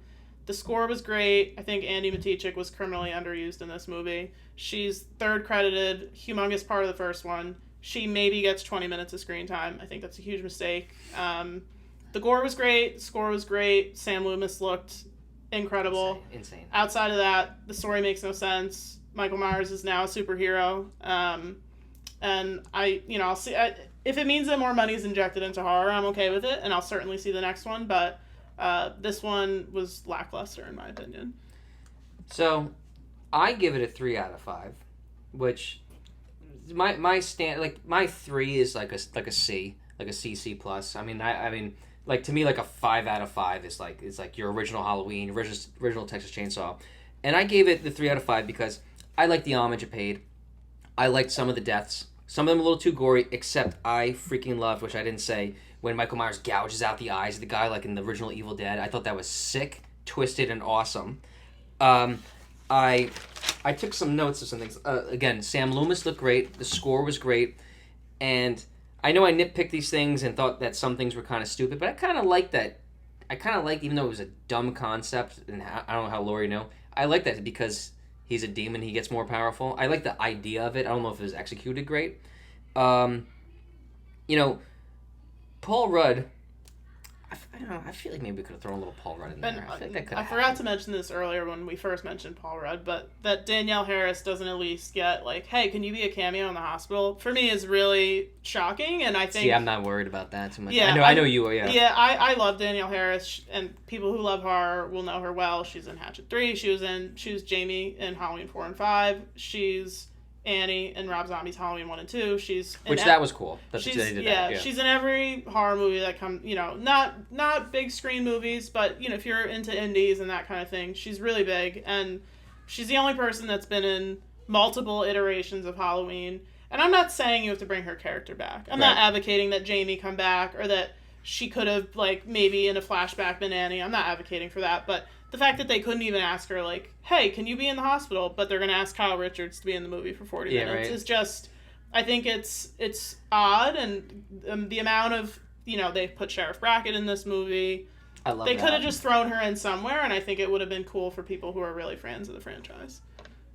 S2: The score was great. I think Andy Matichik was criminally underused in this movie. She's third credited, humongous part of the first one. She maybe gets 20 minutes of screen time. I think that's a huge mistake. The gore was great. The score was great. Sam Loomis looked incredible.
S1: Insane.
S2: Outside of that, the story makes no sense. Michael Myers is now a superhero. And I'll see. If it means that more money is injected into horror, I'm okay with it. And I'll certainly see the next one. But this one was lackluster, in my opinion.
S1: So, I give it a 3 out of 5, which... My my 3 is like a C, like a CC plus. I mean, like to me, like a 5 out of 5 is like your original Halloween, original Texas Chainsaw, and I gave it the 3 out of 5 because I liked the homage it paid. I liked some of the deaths, some of them a little too gory, except I freaking loved, which I didn't say, when Michael Myers gouges out the eyes of the guy like in the original Evil Dead. I thought that was sick, twisted, and awesome. I took some notes of some things. Again, Sam Loomis looked great. The score was great. And I know I nitpicked these things and thought that some things were kind of stupid, but I kind of liked that. I kind of liked, even though it was a dumb concept, and I don't know how Laurie knew, I like that because he's a demon, he gets more powerful. I like the idea of it. I don't know if it was executed great. Paul Rudd... I don't know. I feel like maybe we could have thrown a little Paul Rudd in there.
S2: I forgot to mention this earlier when we first mentioned Paul Rudd, but that Danielle Harris doesn't at least get like, hey, can you be a cameo in the hospital? For me, is really shocking, and I think.
S1: See, I'm not worried about that too much.
S2: Yeah,
S1: I know you are. Yeah.
S2: Yeah, I love Danielle Harris, and people who love horror will know her well. She's in Hatchet 3. She was Jamie in Halloween 4 and 5. She's Annie in Rob Zombie's Halloween 1 and 2.
S1: That was cool.
S2: She's in every horror movie that comes, not big screen movies, but if you're into indies and that kind of thing, she's really big, and she's the only person that's been in multiple iterations of Halloween. And I'm not saying you have to bring her character back. I'm not advocating that Jamie come back or that she could have maybe in a flashback been Annie. I'm not advocating for that, but the fact that they couldn't even ask her, hey, can you be in the hospital? But they're going to ask Kyle Richards to be in the movie for 40 minutes is just, I think it's odd. And the amount of, they put Sheriff Brackett in this movie.
S1: I love
S2: They
S1: that.
S2: could have just thrown her in somewhere, and I think it would have been cool for people who are really fans of the franchise.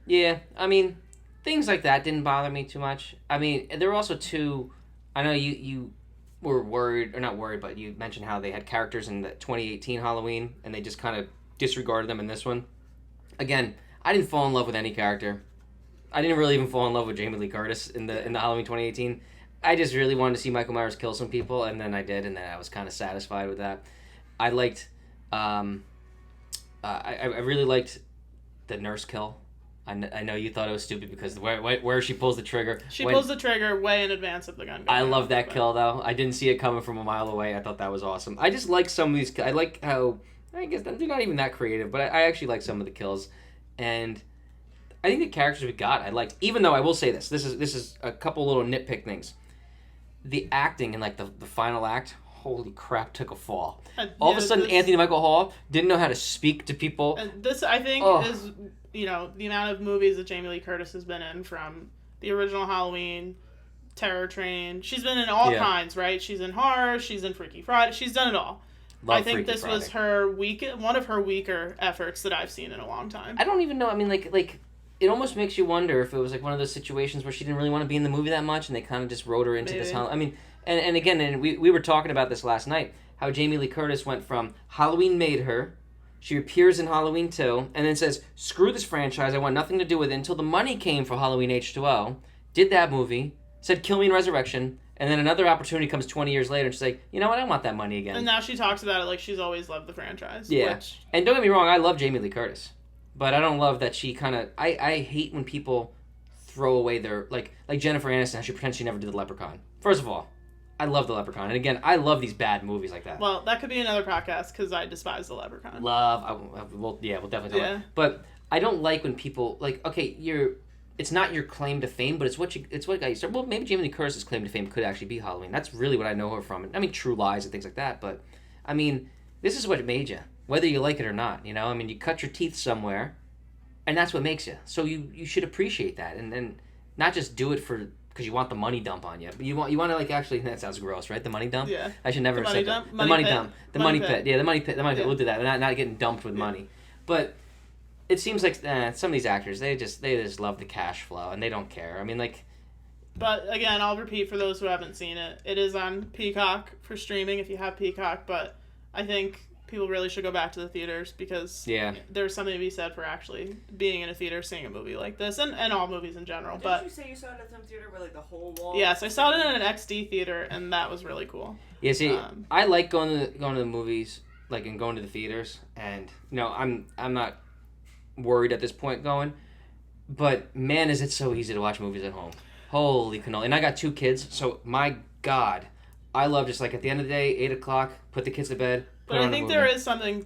S1: Yeah, I mean, things like that didn't bother me too much. I mean, there were also two, I know you were worried, or not worried, but you mentioned how they had characters in the 2018 Halloween, and they just kind of disregarded them in this one. Again, I didn't fall in love with any character. I didn't really even fall in love with Jamie Lee Curtis in the Halloween 2018. I just really wanted to see Michael Myers kill some people, and then I did, and then I was kind of satisfied with that. I liked, I really liked the nurse kill. I know you thought it was stupid because where she pulls the trigger.
S2: She pulls the trigger way in advance of the gun.
S1: I love that kill, though. I didn't see it coming from a mile away. I thought that was awesome. I just like some of these. I like how, I guess they're not even that creative, but I actually like some of the kills. And I think the characters we got, I liked. Even though I will say this is a couple little nitpick things. The acting in the final act, holy crap, took a fall. All of a sudden, Anthony Michael Hall didn't know how to speak to people.
S2: And this, I think, is, the amount of movies that Jamie Lee Curtis has been in, from the original Halloween, Terror Train. She's been in all kinds, right? She's in horror, she's in Freaky Friday, she's done it all. I think Freaky Friday was one of her weaker efforts that I've seen in a long time.
S1: I don't even know, I mean, it almost makes you wonder if it was one of those situations where she didn't really want to be in the movie that much, and they kind of just wrote her into this. I mean, and again, we were talking about this last night, how Jamie Lee Curtis went from Halloween made her, she appears in Halloween 2, and then says, screw this franchise, I want nothing to do with it, until the money came for Halloween H2O, did that movie, said Kill Me in Resurrection, And then another opportunity comes 20 years later, and she's like, you know what, I want that money again.
S2: And now she talks about it like she's always loved the franchise.
S1: Yeah.
S2: Which...
S1: And don't get me wrong, I love Jamie Lee Curtis. But I don't love that she kind of... I hate when people throw away their... Like Jennifer Aniston, she pretends she never did The Leprechaun. First of all, I love The Leprechaun. And again, I love these bad movies like that.
S2: Well, that could be another podcast, because I despise The Leprechaun.
S1: We'll definitely talk about it. But I don't like when people... Like, okay, it's not your claim to fame, but it's what got you started. Well, maybe Jamie Lee Curtis's claim to fame could actually be Halloween. That's really what I know her from. I mean, True Lies and things like that. But, I mean, this is what made you, whether you like it or not. You know, I mean, you cut your teeth somewhere, and that's what makes you. So you should appreciate that, and not just do it because you want the money dump on you. But you want to like actually. That sounds gross, right? The money dump.
S2: Yeah.
S1: I should never have said that. The money dump. The money pit. Yeah, the money pit.
S2: Yeah.
S1: We'll do that. Not getting dumped with money, but. It seems like some of these actors, they just love the cash flow, and they don't care. I mean, like...
S2: But, again, I'll repeat for those who haven't seen it. It is on Peacock for streaming if you have Peacock, but I think people really should go back to the theaters, because there's something to be said for actually being in a theater, seeing a movie like this, and all movies in general.
S3: Didn't you say you saw it at some theater where, like, the whole wall...
S2: Yes, I saw it in an XD theater, and that was really cool.
S1: Yeah, see, I like going to the movies, like, and going to the theaters, and, I'm not... worried at this point going, but man, is it so easy to watch movies at home. Holy cannoli. And I got 2 kids, so my God, I love just like at the end of the day, 8 o'clock, put the kids to bed.
S2: But I think there is something,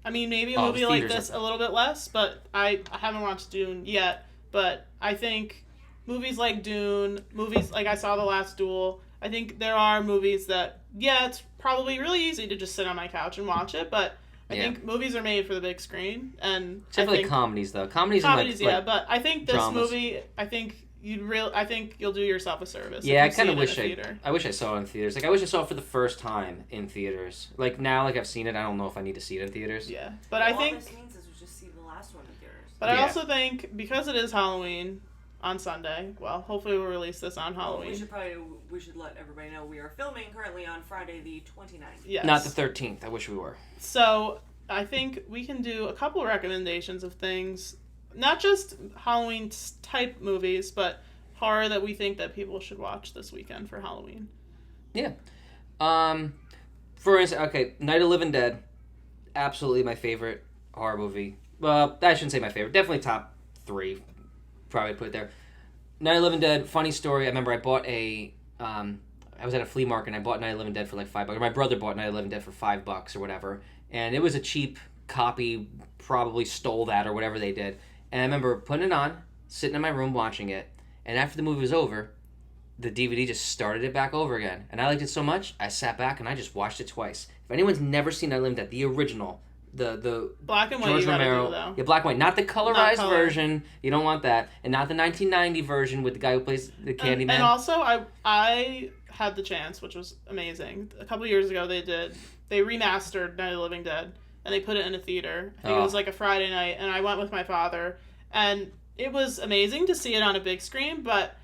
S2: maybe a movie like this a little bit less, but I haven't watched Dune yet, but I think movies like Dune, movies like I saw The Last Duel, I think there are movies that, it's probably really easy to just sit on my couch and watch it, but I think movies are made for the big screen, and
S1: except for comedies, though. Comedies,
S2: but I think this
S1: dramas.
S2: movie, I think you'll do yourself a service.
S1: Yeah, I kind of wish I wish I saw it in theaters. Like I wish I saw it for the first time in theaters. Like now, like I've seen it, I don't know if I need to see it in theaters.
S2: Yeah, but I think
S3: all this means is we just see the last one in theaters.
S2: But I also think because it is Halloween on Sunday, well, hopefully we'll release this on Halloween.
S3: We should let everybody know we are filming currently on Friday the 29th.
S2: Yes.
S1: Not the 13th. I wish we were.
S2: So I think we can do a couple recommendations of things, not just Halloween type movies, but horror that we think that people should watch this weekend for Halloween.
S1: Yeah. For instance, okay, Night of the Living Dead, absolutely my favorite horror movie. Well, I shouldn't say my favorite. Definitely top 3. Probably put it there. Night of the Living Dead, funny story. I remember I bought I was at a flea market and I bought Night of the Living Dead for like $5. Or my brother bought Night of the Living Dead for $5 or whatever. And it was a cheap copy, probably stole that or whatever they did. And I remember putting it on, sitting in my room watching it. And after the movie was over, the DVD just started it back over again. And I liked it so much, I sat back and I just watched it twice. If anyone's never seen Night of the Living Dead, the original, the
S2: black and white,
S1: George
S2: you gotta
S1: Romero,
S2: do, though.
S1: Yeah, black and white, not the colorized
S2: color.
S1: version. You don't want that, and not the 1990 version with the guy who plays the Candyman.
S2: And also, I had the chance, which was amazing. A couple years ago, they remastered Night of the Living Dead, and they put it in a theater. I think it was like a Friday night, and I went with my father, and it was amazing to see it on a big screen. But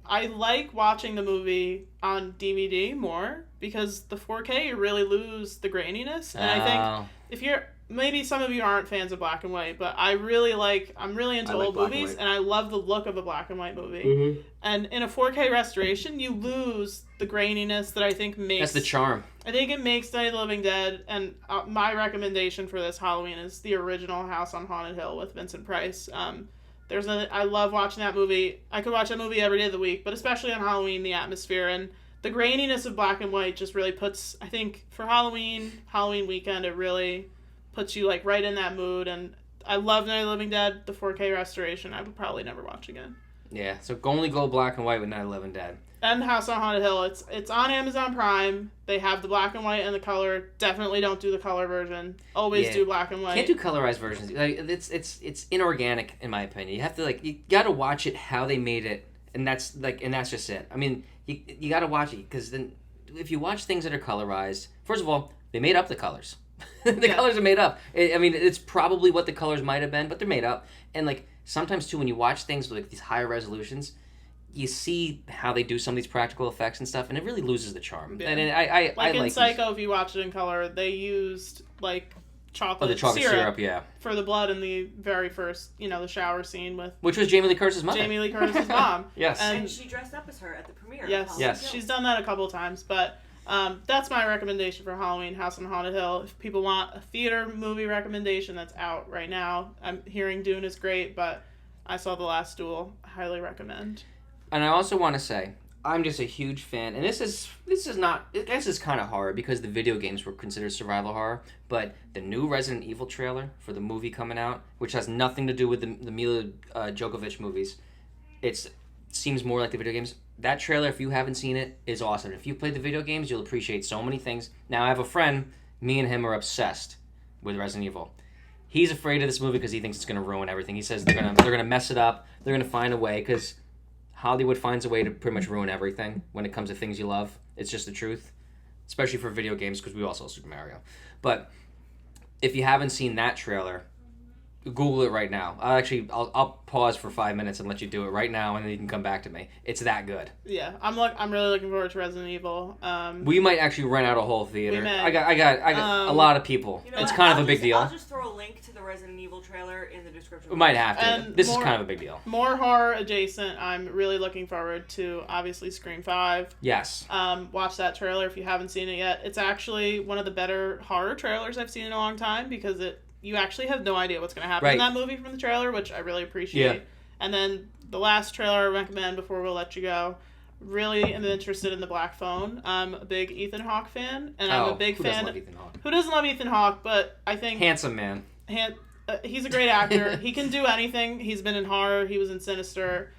S2: I like watching the movie on DVD more because the 4K you really lose the graininess, and I think if you're maybe some of you aren't fans of black and white, but I'm really into old movies, and I love the look of a black and white movie. Mm-hmm. And in a 4K restoration, you lose the graininess that I think makes...
S1: That's the charm.
S2: I think it makes Night of the Living Dead, and my recommendation for this Halloween is the original House on Haunted Hill with Vincent Price. I love watching that movie. I could watch that movie every day of the week, but especially on Halloween, the atmosphere and the graininess of black and white just really puts, I think, for Halloween weekend, it really puts you like right in that mood. And I love Night of the Living Dead, the 4K restoration. I would probably never watch again.
S1: Yeah, so only go black and white with Night of the Living Dead.
S2: And House on Haunted Hill, it's on Amazon Prime. They have the black and white and the color. Definitely don't do the color version. Always do black and white.
S1: Can't do colorized versions. Like, it's inorganic in my opinion. You have to you gotta watch it how they made it, and that's just it. I mean, you gotta watch it because then if you watch things that are colorized, first of all, they made up the colors. Colors are made up. I mean, it's probably what the colors might have been, but they're made up. And sometimes too, when you watch things with these higher resolutions, you see how they do some of these practical effects and stuff, and it really loses the charm. Yeah. And I
S2: in
S1: like
S2: Psycho, if you watch it in color, they used chocolate,
S1: the chocolate syrup, yeah.
S2: for the blood in the very first, the shower scene with
S1: Which was Jamie Lee Curtis's mother.
S2: Jamie Lee Curtis's mom.
S1: Yes.
S3: And she dressed up as her at the premiere.
S2: Yes,
S1: Yes.
S2: She's done that a couple of times, but that's my recommendation for Halloween, House on Haunted Hill. If people want a theater movie recommendation that's out right now, I'm hearing Dune is great, but I saw The Last Duel. I highly recommend.
S1: And I also want to say, I'm just a huge fan, and this is not, I guess it's kind of horror because the video games were considered survival horror, but the new Resident Evil trailer for the movie coming out, which has nothing to do with the Mila Jovovich movies, it seems more like the video games. That trailer, if you haven't seen it, is awesome. If you played the video games, you'll appreciate so many things. Now, I have a friend, me and him are obsessed with Resident Evil. He's afraid of this movie because he thinks it's going to ruin everything. He says they're gonna mess it up, they're going to find a way, because Hollywood finds a way to pretty much ruin everything when it comes to things you love. It's just the truth. Especially for video games, because we all saw Super Mario. But if you haven't seen that trailer, Google it right now. I'll pause for 5 minutes and let you do it right now, and then you can come back to me. It's that good.
S2: Yeah, I'm really looking forward to Resident Evil.
S1: We might actually rent out a whole theater.
S2: We may.
S1: I got a lot of people.
S3: You know
S1: It's
S3: what?
S1: kind of a big deal.
S3: I'll just throw a link to the Resident Evil trailer in the description.
S1: We might have to.
S2: And
S1: This is
S2: more-
S1: kind of a big deal.
S2: More horror adjacent. I'm really looking forward to, obviously, Scream 5.
S1: Yes.
S2: Watch that trailer if you haven't seen it yet. It's actually one of the better horror trailers I've seen in a long time, because you actually have no idea what's going to happen in that movie from the trailer, which I really appreciate.
S1: Yeah.
S2: And then the last trailer I recommend before we'll let you go, really am interested in The Black Phone. I'm a big Ethan Hawke fan, and I'm a big
S1: who
S2: fan.
S1: doesn't love Ethan Hawke?
S2: Who doesn't love Ethan Hawke? But I think
S1: Handsome man.
S2: he's a great actor. He can do anything. He's been in horror. He was in Sinister.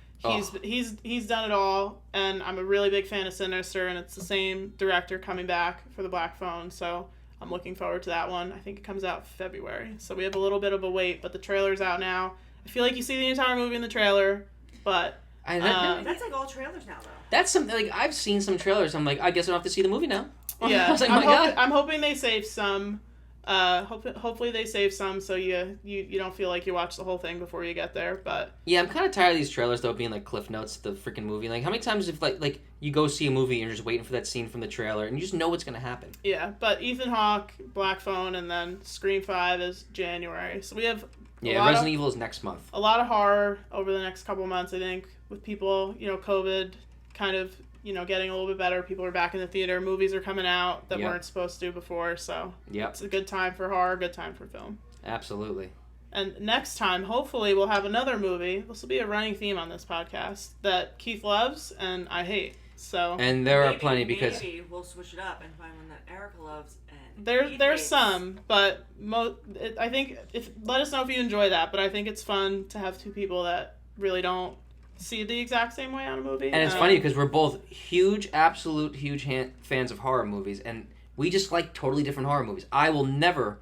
S2: He's done it all, and I'm a really big fan of Sinister, and it's the same director coming back for The Black Phone, so I'm looking forward to that one. I think it comes out February, so we have a little bit of a wait, but the trailer's out now. I feel like you see the entire movie in the trailer, but
S3: That's like all trailers now, though.
S1: That's something, like, I've seen some trailers. I'm like, I guess I don't have to see the movie now.
S2: yeah,
S1: I was like, my God.
S2: I'm hoping they save some. Hopefully they save some so you don't feel like you watch the whole thing before you get there. But
S1: Yeah, I'm kind of tired of these trailers, though, being like cliff notes to the freaking movie. Like, how many times if like you go see a movie and you're just waiting for that scene from the trailer and you just know what's going to happen?
S2: yeah, but Ethan Hawke, Black Phone, and then Scream 5 is January. So we have
S1: Resident Evil is next month.
S2: a lot of horror over the next couple of months, I think, with people, COVID kind of, getting a little bit better. People are back in the theater. Movies are coming out that weren't supposed to before. So it's a good time for horror, good time for film.
S1: Absolutely.
S2: And next time, hopefully, we'll have another movie. This will be a running theme on this podcast that Keith loves and I hate. So
S1: And there are plenty because
S3: maybe we'll switch it up and find one that Erica loves and
S2: there's
S3: hates.
S2: some, but I think let us know if you enjoy that. But I think it's fun to have two people that really don't see the exact same way on a movie.
S1: And it's funny because we're both absolute huge fans of horror movies, and we just like totally different horror movies. I will never,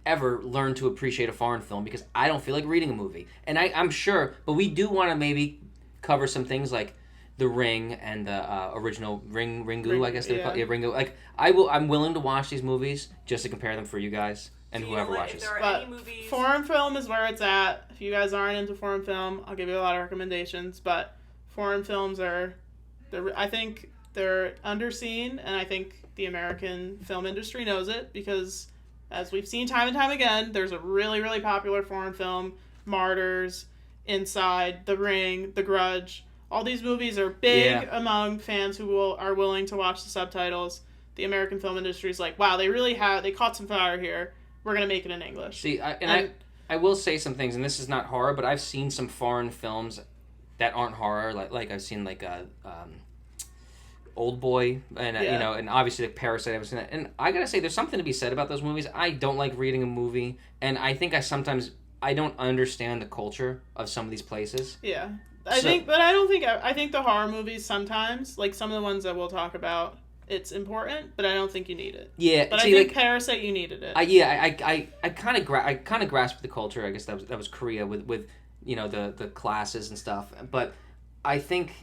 S1: ever learn to appreciate a foreign film because I don't feel like reading a movie. And I'm sure, but we do want to maybe cover some things like The Ring and the original Ringu, I guess they would call it. Yeah, Ringu. Like, I'm willing to watch these movies just to compare them for you guys and whoever watches.
S2: But foreign film is where it's at. If you guys aren't into foreign film, I'll give you a lot of recommendations. But foreign films I think they're underseen, and I think the American film industry knows it because, as we've seen time and time again, there's a really, really popular foreign film, Martyrs, Inside, The Ring, The Grudge. All these movies are big among fans who are willing to watch the subtitles. The American film industry is like, wow, they caught some fire here. We're going to make it in English.
S1: See, I will say some things, and this is not horror, but I've seen some foreign films that aren't horror. Like I've seen like Old Boy, and and obviously like Parasite. I've seen that, and I gotta say, there's something to be said about those movies. I don't like reading a movie, and I think I don't understand the culture of some of these places.
S2: Yeah, I think the horror movies sometimes, like some of the ones that we'll talk about, it's important, but I don't think you need it.
S1: Yeah,
S2: but I think Parasite, you needed it.
S1: I kind of grasped the culture. I guess that was Korea with the classes and stuff. But I think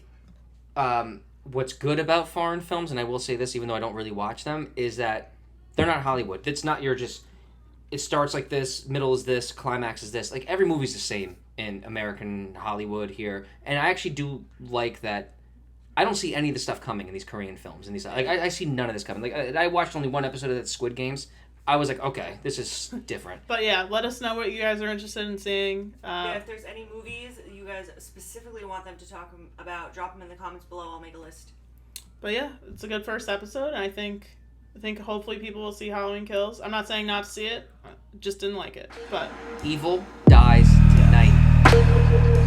S1: what's good about foreign films, and I will say this, even though I don't really watch them, is that they're not Hollywood. It's not it starts like this, middle is this, climax is this. Like every movie's the same in American Hollywood here, and I actually do like that. I don't see any of the stuff coming in these Korean films, and these I see none of this coming. Like I watched only one episode of that Squid Games. I was like, okay, this is different.
S2: But yeah, let us know what you guys are interested in seeing.
S3: Yeah, if there's any movies you guys specifically want them to talk about, drop them in the comments below. I'll make a list.
S2: But yeah, it's a good first episode, and I think hopefully people will see Halloween Kills. I'm not saying not to see it, I just didn't like it. But
S1: Evil dies tonight.